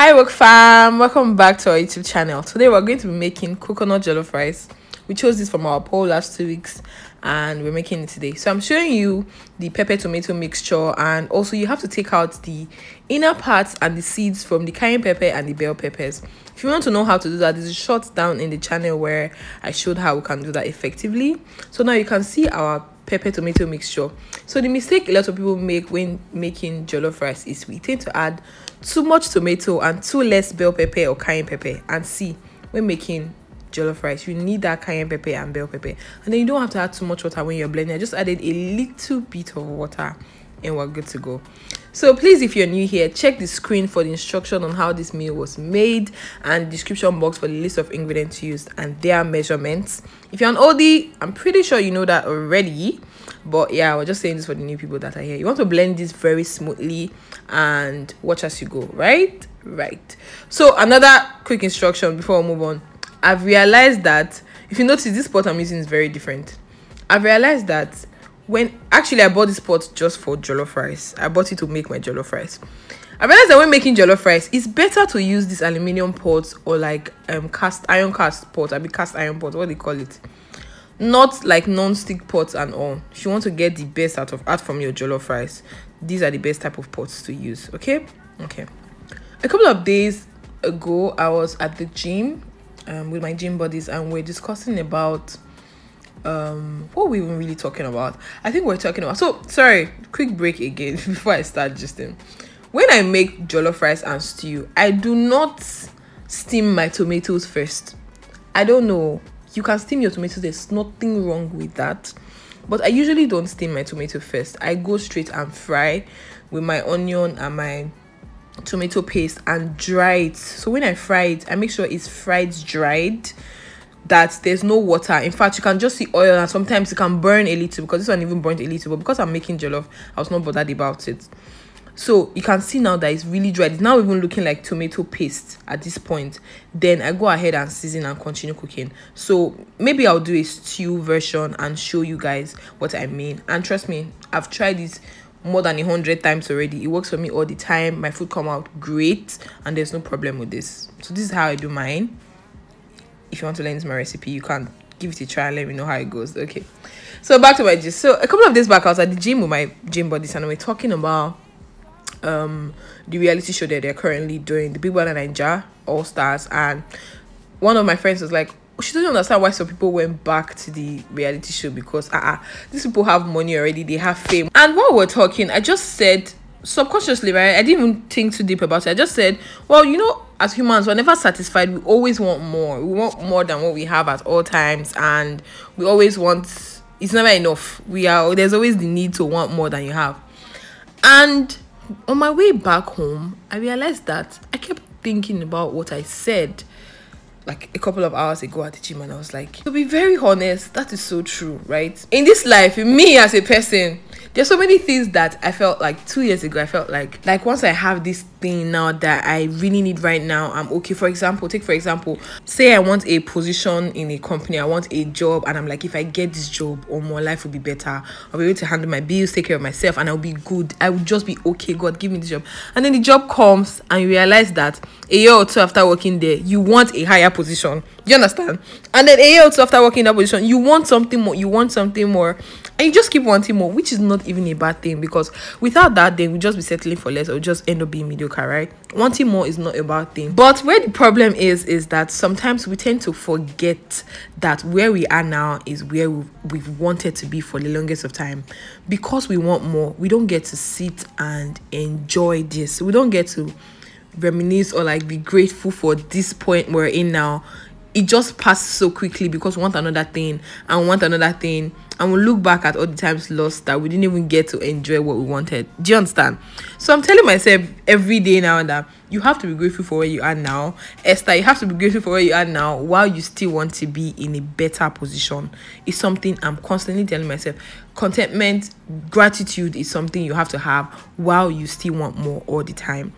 Hi work fam, welcome back to our YouTube channel. Today we're going to be making coconut jollof rice. We chose this from our poll last 2 weeks and we're making it today. So I'm showing you the pepper tomato mixture, and also you have to take out the inner parts and the seeds from the cayenne pepper and the bell peppers. If you want to know how to do that, there's a short down in the channel where I showed how we can do that effectively. So now you can see our pepper tomato mixture. So the mistake a lot of people make when making jollof rice is we tend to add too much tomato and too less bell pepper or cayenne pepper. And see, when making jollof rice, you need that cayenne pepper and bell pepper, and then you don't have to add too much water when you're blending. I just added a little bit of water and we're good to go. So please, if you're new here, check the screen for the instruction on how this meal was made and description box for the list of ingredients used and their measurements. If you're an oldie, I'm pretty sure you know that already, but yeah, we're just saying this for the new people that are here. You want to blend this very smoothly and watch as you go. Right. So another quick instruction before we move on. I've realized that if you notice, this pot I'm using is very different. I've realized that when actually I bought this pot just for jollof rice. I bought it to make my jollof rice. I realized that when making jollof rice, it's better to use this aluminium pot or like cast iron pot. What do they call it? Not like non-stick pots and all. If you want to get the best out from your jollof rice, these are the best type of pots to use. Okay. A couple of days ago, I was at the gym with my gym buddies, and we're discussing about what were we even really talking about? I think we're talking about, so sorry, quick break again before I start gisting. When I make jollof rice and stew, I do not steam my tomatoes first. I don't know, you can steam your tomatoes, there's nothing wrong with that, but I usually don't steam my tomato first. I go straight and fry with my onion and my tomato paste and dry it. So when I fry it, I make sure it's fried dried, that there's no water. In fact, you can just see oil, and sometimes it can burn a little, because this one even burnt a little, but because I'm making jollof, I was not bothered about it. So you can see now that it's really dried. It's now even looking like tomato paste at this point. Then I go ahead and season and continue cooking. So maybe I'll do a stew version and show you guys what I mean. And trust me, I've tried this more than 100 times already. It works for me all the time. My food come out great and there's no problem with this. So this is how I do mine. If you want to learn my recipe, you can give it a try and let me know how it goes. Okay, so back to my gist. So a couple of days back, I was at the gym with my gym buddies and we were talking about the reality show that they're currently doing, the Big Brother Naija All Stars. And one of my friends was like, she doesn't understand why some people went back to the reality show, because these people have money already, they have fame. And while we're talking, I just said, subconsciously, right, I didn't even think too deep about it, I just said, well, you know, as humans, we're never satisfied. We always want more. We want more than what we have at all times, and we always want, it's never enough. There's always the need to want more than you have. And on my way back home, I realized that I kept thinking about what I said like a couple of hours ago at the gym, and I was like, to be very honest, that is so true, right? In this life, in me as a person, there's so many things that I felt like 2 years ago, I felt like once I have this thing now that I really need right now, I'm okay. For example, say I want a position in a company, I want a job, and I'm like, if I get this job, my life will be better. I'll be able to handle my bills, take care of myself, and I'll be good. I will just be okay. God, give me this job. And then the job comes and you realize that a year or two after working there, you want a higher position. You understand? And then a year or two after working in that position, you want something more, and you just keep wanting more, which is not even a bad thing, because without that, then we'll just be settling for less or just end up being mediocre, right? Wanting more is not a bad thing. But where the problem is that sometimes we tend to forget that where we are now is where we've wanted to be for the longest of time. Because we want more, we don't get to sit and enjoy this. We don't get to reminisce or like be grateful for this point we're in now. It just passes so quickly because we want another thing, and we look back at all the times lost that we didn't even get to enjoy what we wanted. Do you understand? So I'm telling myself every day now that you have to be grateful for where you are now. Esther, you have to be grateful for where you are now while you still want to be in a better position. It's something I'm constantly telling myself. Contentment, gratitude is something you have to have while you still want more all the time.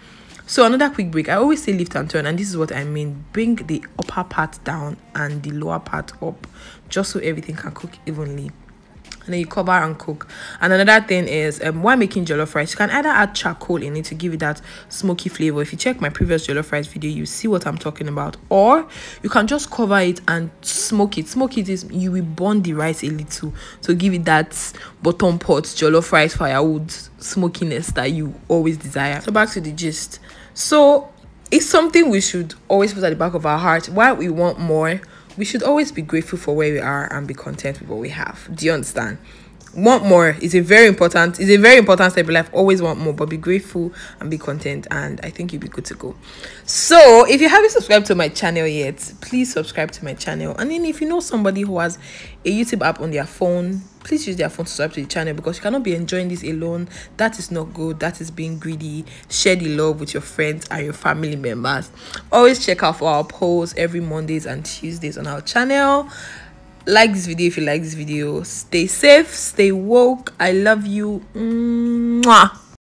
So another quick break. I always say lift and turn, and this is what I mean. Bring the upper part down and the lower part up, just so everything can cook evenly. and then you cover and cook. And another thing is, while making jollof rice, you can either add charcoal in it to give it that smoky flavor. If you check my previous jollof rice video, you see what I'm talking about. Or you can just cover it and smoke it. Smoke it is, you will burn the rice a little to give it that bottom pot jollof rice firewood smokiness that you always desire. So back to the gist. So it's something we should always put at the back of our heart. While we want more, we should always be grateful for where we are and be content with what we have. Do you understand? Want more is a very important step in life. Always want more, but be grateful and be content, and I think you'll be good to go. So if you haven't subscribed to my channel yet, please subscribe to my channel. And then if you know somebody who has a YouTube app on their phone, please use their phone to subscribe to the channel, because you cannot be enjoying this alone. That is not good. That is being greedy. Share the love with your friends and your family members. Always check out for our polls every Mondays and Tuesdays on our channel. Like this video if you like this video. Stay safe, stay woke. I love you. Mwah.